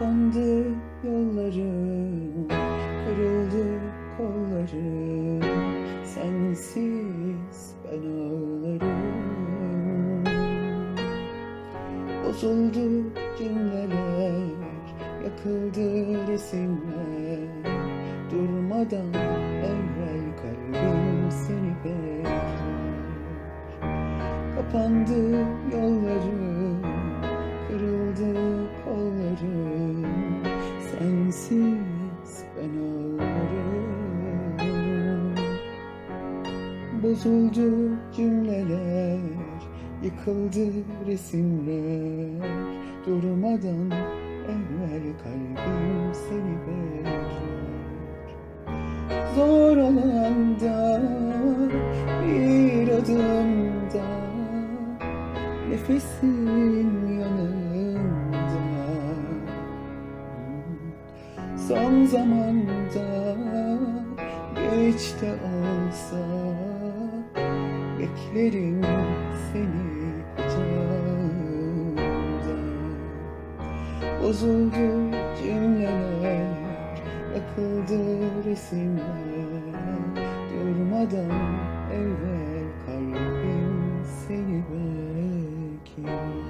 Kapandı yollarım, kırıldı kollarım, sensiz ben ağlarım. Bozuldu cümleler, yakıldı resimler, durmadan evvel kalbim seni bekler. Kapandı yollarım, kırıldı kollarım, sensiz ben ağlarım. Bozuldu cümleler, yıkıldı resimler, durmadan evvel kalbim seni bekler. Zor olanda bir adımda, nefesin yanağımda. Son zamanda geçte olsa, beklerim seni kucağımda. Bozuldu cümleler, yakıldı resimler, durmadan evvel kalbim seni bekler.